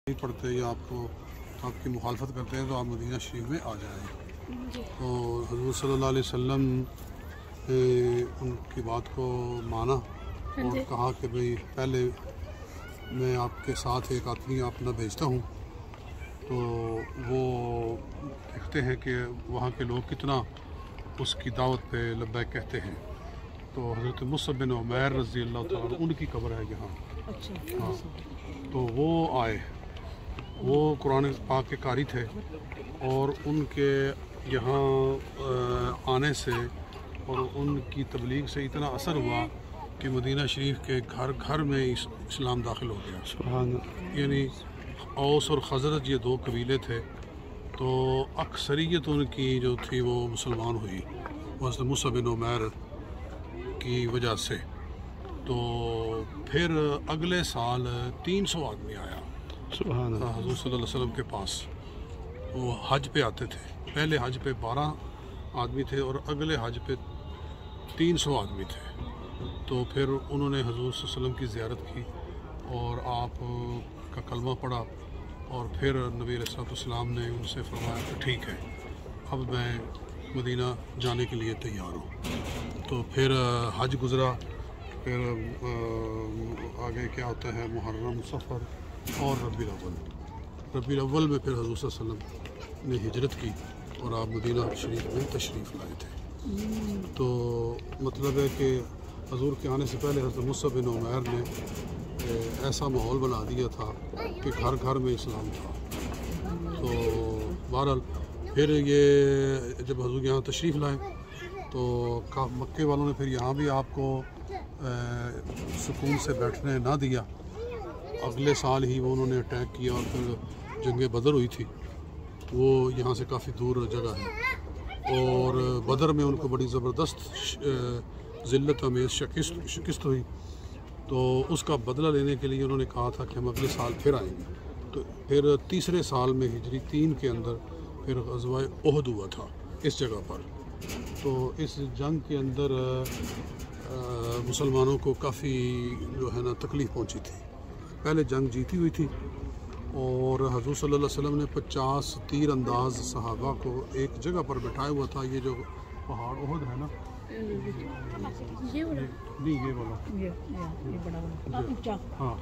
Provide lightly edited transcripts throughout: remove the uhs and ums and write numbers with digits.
نہیں پڑھتے یا آپ کی مخالفت کرتے ہیں تو آپ مدینہ شریف میں آ جائیں۔ تو حضور صلی اللہ علیہ وسلم نے ان کی بات کو مانا اور کہا کہ بھئی پہلے میں آپ کے ساتھ ایک آدمی اپنا بھیجتا ہوں تو وہ دیکھتے ہیں کہ وہاں کے لوگ کتنا اس کی دعوت پہ لبیک کہتے ہیں۔ تو حضرت مصعب بن عمیر رضی اللہ تعالیٰ ان کی قبر ہے یہاں۔ ہاں، تو وہ آئے، وہ قرآن پاک کے قاری تھے اور ان کے یہاں آنے سے اور ان کی تبلیغ سے اتنا اثر ہوا کہ مدینہ شریف کے گھر گھر میں اسلام داخل ہو گیا۔ سبحان اللہ۔ یعنی اوس اور خزرج یہ دو قبیلے تھے، تو اکثریت ان کی جو تھی وہ مسلمان ہوئی حضرت مصعب بن عمیر کی وجہ سے۔ تو پھر اگلے سال 300 آدمی آیا سبحان اللہ حضور صلی اللہ علیہ وسلم کے پاس۔ وہ حج پہ آتے تھے، پہلے حج پہ 12 آدمی تھے اور اگلے حج پہ 300 آدمی تھے۔ تو پھر انہوں نے حضور صلی اللہ علیہ وسلم کی زیارت کی اور آپ کا کلمہ پڑھا، اور پھر نبی علیہ السلام نے ان سے فرمایا کہ ٹھیک ہے اب میں مدینہ جانے کے لیے تیار ہوں۔ تو پھر حج گزرا، پھر آگے کیا ہوتا ہے محرم، سفر اور ربیع الاول میں پھر حضور صلی اللہ علیہ وسلم نے ہجرت کی اور آپ مدینہ شریف میں تشریف لائے تھے۔ تو مطلب ہے کہ حضور کے آنے سے پہلے حضرت مصعب بن عمیر نے ایسا ماحول بنا دیا تھا کہ گھر گھر میں اسلام تھا۔ تو بہرحال پھر یہ جب حضور یہاں تشریف لائے تو مکے والوں نے پھر یہاں بھی آپ کو سکون سے بیٹھنے نہ دیا۔ اگلے سال ہی وہ انہوں نے اٹیک کیا اور پھر جنگ بدر ہوئی تھی، وہ یہاں سے کافی دور جگہ ہے، اور بدر میں ان کو بڑی زبردست ذلت امیز شکست ہوئی۔ تو اس کا بدلہ لینے کے لیے انہوں نے کہا تھا کہ ہم اگلے سال پھر آئیں گے۔ تو پھر تیسرے سال میں ہجری 3 کے اندر پھر غزوہ احد ہوا تھا اس جگہ پر۔ تو اس جنگ کے اندر مسلمانوں کو کافی جو ہے نا تکلیف پہنچی تھی۔ پہلے جنگ جیتی ہوئی تھی اور حضور صلی اللہ علیہ وسلم نے 50 تیر انداز صحابہ کو ایک جگہ پر بٹھایا ہوا تھا۔ یہ جو پہاڑ احد ہے نا، یہ والا ہاں،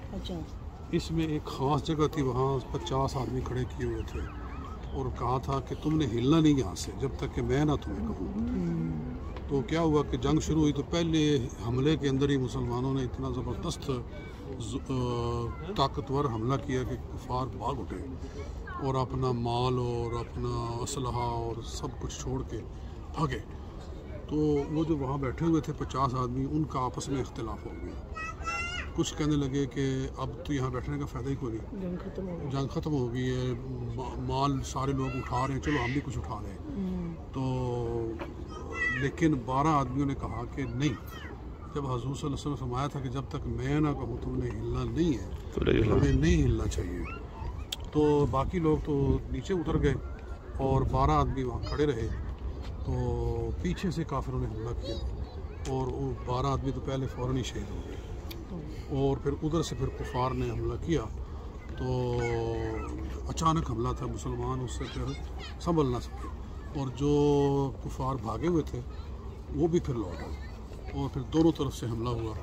اس میں ایک خاص جگہ تھی، وہاں 50 آدمی کھڑے کیے ہوئے تھے اور کہا تھا کہ تم نے ہلنا نہیں یہاں سے جب تک کہ میں نہ تمہیں کہوں۔ تو کیا ہوا کہ جنگ شروع ہوئی تو پہلے حملے کے اندر ہی مسلمانوں نے اتنا زبردست طاقتور حملہ کیا کہ کفار بھاگ اٹھے اور اپنا مال اور اپنا اسلحہ اور سب کچھ چھوڑ کے بھاگے۔ تو وہ جو وہاں بیٹھے ہوئے تھے 50 آدمی، ان کا آپس میں اختلاف ہو گیا۔ کچھ کہنے لگے کہ اب تو یہاں بیٹھنے کا فائدہ ہی کوئی نہیں، جنگ ختم ہو گئی ہے، مال سارے لوگ اٹھا رہے ہیں، چلو ہم بھی کچھ اٹھا لیں۔ تو لیکن 12 آدمیوں نے کہا کہ نہیں، جب حضور صلی اللہ علیہ وسلم فرمایا تھا کہ جب تک میں نہ کہوں تم نے ہلنا نہیں ہے تو ہمیں نہیں ہلنا چاہیے۔ تو باقی لوگ تو نیچے اتر گئے اور 12 آدمی وہاں کھڑے رہے۔ تو پیچھے سے کافروں نے حملہ کیا اور وہ 12 آدمی تو پہلے فوراً ہی شہید ہو گئے، اور پھر ادھر سے پھر کفار نے حملہ کیا۔ تو اچانک حملہ تھا، مسلمان اس سے پھر سنبھل نہ سکے، اور جو کفار بھاگے ہوئے تھے وہ بھی پھر لوٹ آئے اور پھر دونوں طرف سے حملہ ہوا،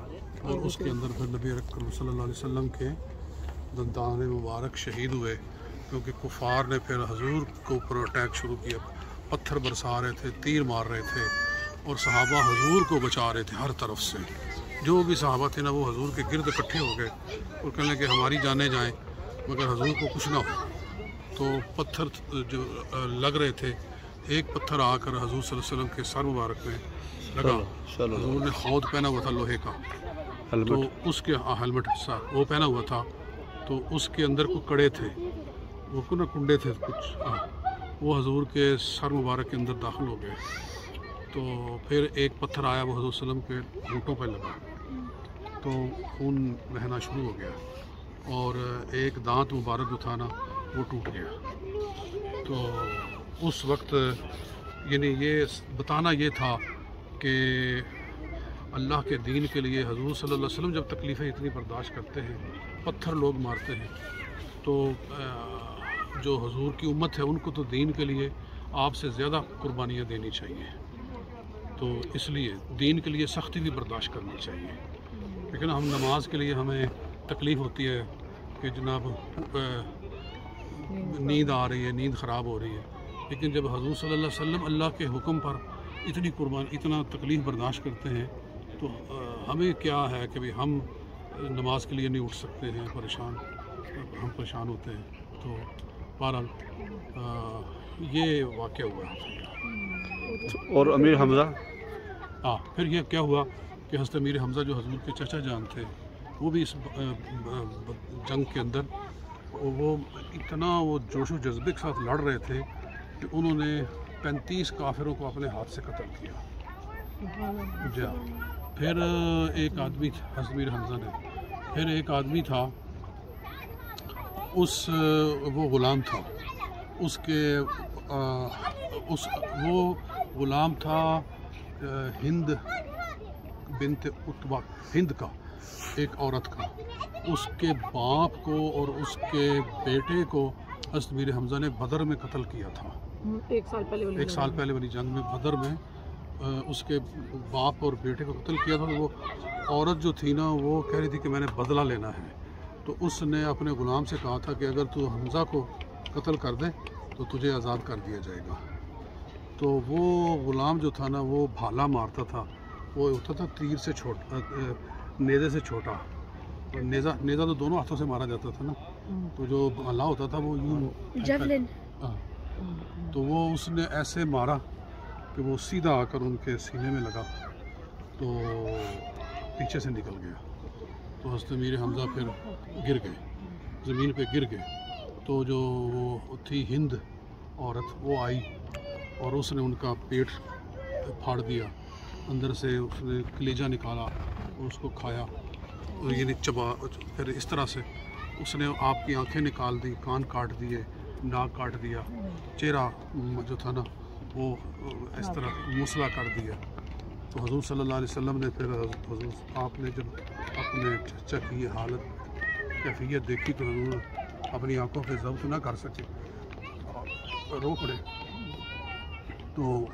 اور اس کے اندر پھر نبی اکرم صلی اللہ علیہ وسلم کے دندان مبارک شہید ہوئے، کیونکہ کفار نے پھر حضور کے اوپر اٹیک شروع کیا، پتھر برسا رہے تھے، تیر مار رہے تھے، اور صحابہ حضور کو بچا رہے تھے ہر طرف سے۔ جو بھی صحابہ تھے نا وہ حضور کے گرد اکٹھے ہو گئے اور کہنے کہ ہماری جانیں جائیں مگر حضور کو کچھ نہ ہو۔ تو پتھر جو لگ رہے تھے، ایک پتھر آ کر حضور صلی اللہ علیہ وسلم کے سر مبارک میں لگا۔ حضور نے خود پہنا ہوا تھا لوہے کا، تو اس کے ہیلمٹ حصہ وہ پہنا ہوا تھا، تو اس کے اندر کچھ کڑے تھے، وہ کنڈے تھے کچھ، وہ حضور کے سر مبارک کے اندر داخل ہو گئے۔ تو پھر ایک پتھر آیا، وہ حضور صلی اللہ علیہ وسلم کے ہونٹوں پہ لگا، تو خون بہنا شروع ہو گیا، اور ایک دانت مبارک جو تھا نا وہ ٹوٹ گیا۔ تو اس وقت یعنی یہ بتانا یہ تھا کہ اللہ کے دین کے لیے حضور صلی اللہ علیہ وسلم جب تکلیفیں اتنی برداشت کرتے ہیں، پتھر لوگ مارتے ہیں، تو جو حضور کی امت ہے ان کو تو دین کے لیے آپ سے زیادہ قربانیاں دینی چاہیے، تو اس لیے دین کے لیے سختی بھی برداشت کرنی چاہیے. لیکن ہم نماز کے لیے ہمیں تکلیف ہوتی ہے کہ جناب نیند آ رہی ہے، نیند خراب ہو رہی ہے، لیکن جب حضور صلی اللہ علیہ وسلم اللہ کے حکم پر اتنا تکلیف برداشت کرتے ہیں تو ہمیں کیا ہے کہ بھی ہم نماز کے لیے نہیں اٹھ سکتے ہیں، ہم پریشان ہوتے ہیں. تو بہرحال یہ واقعہ ہوا. اور امیر حمزہ پھر یہ کیا ہوا کہ حضرت امیر حمزہ جو حضور کے چچا جان تھے وہ بھی اس جنگ کے اندر وہ اتنا جوش و جذبے کے ساتھ لڑ رہے تھے کہ انہوں نے 35 کافروں کو اپنے ہاتھ سے قتل کیا. جی ہاں. پھر ایک آدمی حضرت امیر حمزہ نے پھر ایک آدمی تھا، وہ غلام تھا، وہ غلام تھا ہند بنت عتبہ، ہند کا ایک عورت کا. اس کے باپ کو اور اس کے بیٹے کو حضرت امیر حمزہ نے بدر میں قتل کیا تھا. 1 سال پہلے والی جنگ میں بدر میں اس کے باپ اور بیٹے کو قتل کیا تھا. وہ عورت جو تھی نا وہ کہہ رہی تھی کہ میں نے بدلہ لینا ہے، تو اس نے اپنے غلام سے کہا تھا کہ اگر تو حمزہ کو قتل کر دے تو تجھے آزاد کر دیا جائے گا. تو وہ غلام جو تھا نا وہ بھالا مارتا تھا، وہ ہوتا تھا تیر سے چھوٹا، نیزے سے چھوٹا. نیزہ تو دونوں ہاتھوں سے مارا جاتا تھا نا، تو جو بھالا ہوتا تھا وہ یوں جیولن. تو وہ اس نے ایسے مارا کہ وہ سیدھا آ کر ان کے سینے میں لگا تو پیچھے سے نکل گیا. تو حضرت امیر حمزہ پھر گر گئے، زمین پہ گر گئے. تو جو وہ تھی ہند عورت وہ آئی اور اس نے ان کا پیٹ پھاڑ دیا، اندر سے اس نے کلیجہ نکالا اور اس کو کھایا، اور یہ چبا. پھر اس طرح سے اس نے آپ کی آنکھیں نکال دی، کان کاٹ دیے، ناک کاٹ دیا، چہرہ جو تھا نا وہ اس طرح مسلا کر دیا. تو حضور صلی اللہ علیہ وسلم نے پھر حضور آپ نے جب اپنے چچا کی یہ حالت کیفیت دیکھی تو حضور اپنی آنکھوں پہ ضبط نہ کر سکے، رو پڑے. تو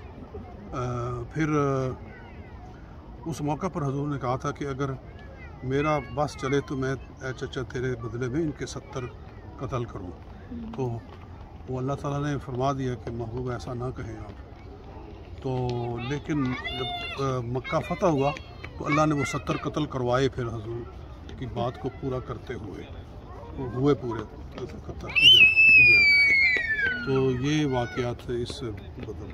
پھر اس موقع پر حضور نے کہا تھا کہ اگر میرا بس چلے تو میں اے چچا تیرے بدلے میں ان کے 70 قتل کروں. تو وہ اللہ تعالیٰ نے فرما دیا کہ محبوب ایسا نہ کہیں آپ. تو لیکن جب مکہ فتح ہوا تو اللہ نے وہ 70 قتل کروائے پھر حضور کی بات کو پورا کرتے ہوئے پورے قتل. تو یہ واقعات اس بدر